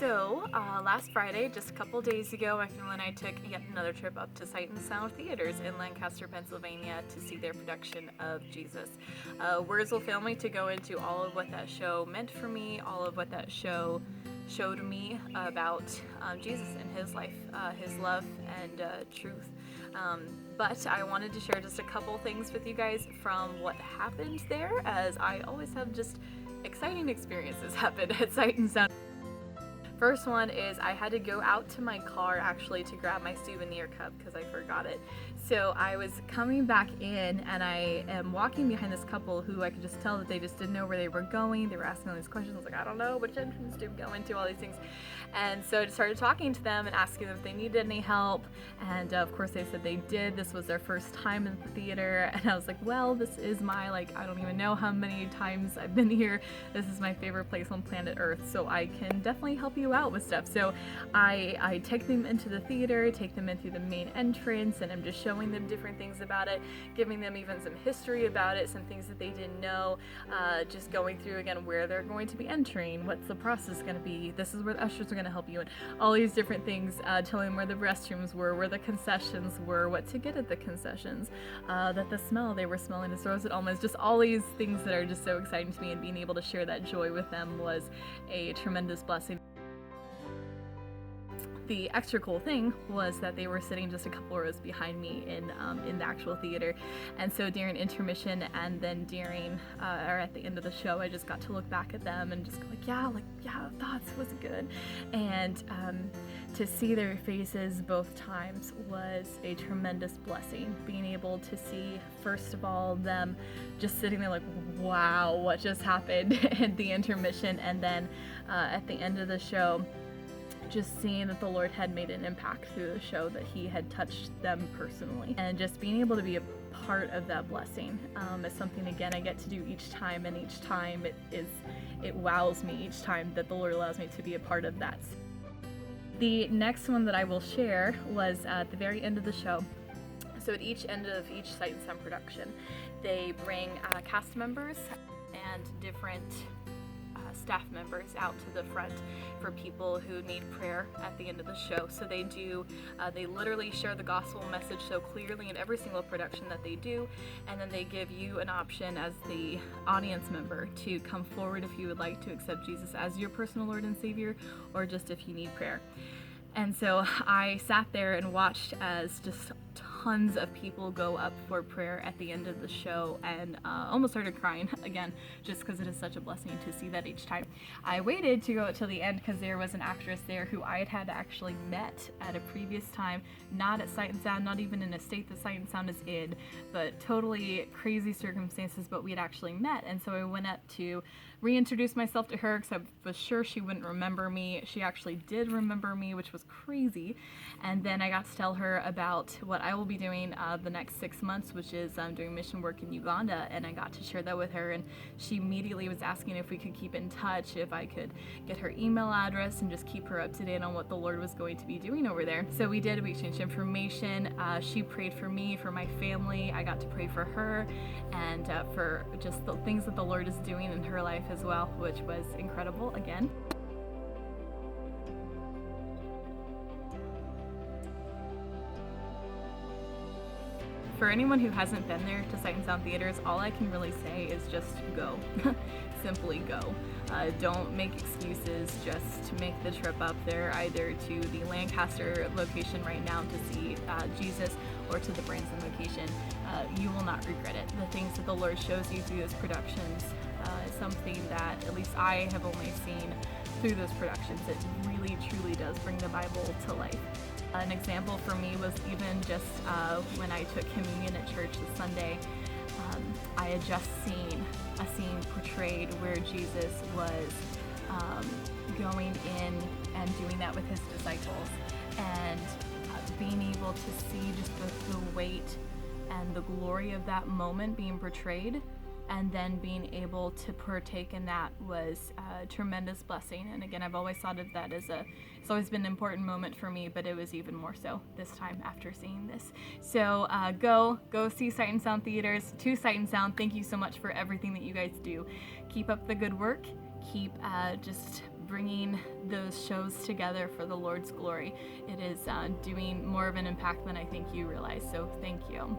Last Friday, just a couple days ago, my family and I took yet another trip up to Sight and Sound Theaters in Lancaster, Pennsylvania to see their production of Jesus. Words will fail me to go into all of what that show meant for me, all of what that show showed me about Jesus and his life, his love and truth. But I wanted to share just a couple things with you guys from what happened there, as I always have just exciting experiences happen at Sight and Sound. First one is I had to go out to my car actually to grab my souvenir cup because I forgot it. So I was coming back in and I am walking behind this couple who I could just tell that they just didn't know where they were going. They were asking all these questions. I was like, I don't know which entrance to go into, all these things. And so I just started talking to them and asking them if they needed any help. And of course they said they did. This was their first time in the theater. And I was like, well, this is my, I don't even know how many times I've been here. This is my favorite place on planet Earth. So I can definitely help you out with stuff. So I take them into the theater, take them in through the main entrance, and I'm just showing them different things about it, giving them even some history about it, some things that they didn't know, just going through again where they're going to be entering, what's the process going to be, this is where the ushers are going to help you, and all these different things, telling them where the restrooms were, where the concessions were, what to get at the concessions, that the smell they were smelling is roasted almonds, just all these things that are just so exciting to me, and being able to share that joy with them was a tremendous blessing. The extra cool thing was that they were sitting just a couple rows behind me in the actual theater, and so during intermission and then during or at the end of the show, I just got to look back at them and just go yeah, thoughts was good, and to see their faces both times was a tremendous blessing. Being able to see, first of all, them just sitting there like, wow, what just happened at the intermission, and then at the end of the show, just seeing that the Lord had made an impact through the show, that he had touched them personally, and just being able to be a part of that blessing is something, again, I get to do each time, and each time it wows me each time that the Lord allows me to be a part of that. The next one that I will share was at the very end of the show. So at each end of each Sight and Sound production, they bring cast members and different staff members out to the front for people who need prayer at the end of the show. So they literally share the gospel message so clearly in every single production that they do, and then they give you an option as the audience member to come forward if you would like to accept Jesus as your personal Lord and Savior, or just if you need prayer. And so I sat there and watched as just tons of people go up for prayer at the end of the show, and almost started crying again, just because it is such a blessing to see that each time. I waited to go till the end because there was an actress there who I had actually met at a previous time, not at Sight and Sound, not even in a state that Sight and Sound is in, but totally crazy circumstances, but we had actually met. And so I went up to reintroduce myself to her because I was sure she wouldn't remember me. She actually did remember me, which was crazy. And then I got to tell her about what I will be doing the next 6 months, which is doing mission work in Uganda, and I got to share that with her, and she immediately was asking if we could keep in touch, if I could get her email address and just keep her up to date on what the Lord was going to be doing over there. So we did, we exchanged information. She prayed for me, for my family. I got to pray for her, and for just the things that the Lord is doing in her life as well, which was incredible again. For anyone who hasn't been there to Sight and Sound Theaters, all I can really say is just go. Simply go. Don't make excuses, just make the trip up there, either to the Lancaster location right now to see Jesus, or to the Branson location. You will not regret it. The things that the Lord shows you through those productions is something that at least I have only seen through those productions. It really, truly does bring the Bible to life. An example for me was even just when I took communion at church this Sunday. I had just seen a scene portrayed where Jesus was going in and doing that with his disciples, and being able to see just the weight and the glory of that moment being portrayed, and then being able to partake in that was a tremendous blessing. And again, I've always thought of that as it's always been an important moment for me, but it was even more so this time after seeing this. So go see Sight and Sound Theaters. To Sight and Sound, thank you so much for everything that you guys do. Keep up the good work. Keep just bringing those shows together for the Lord's glory. It is doing more of an impact than I think you realize. So thank you.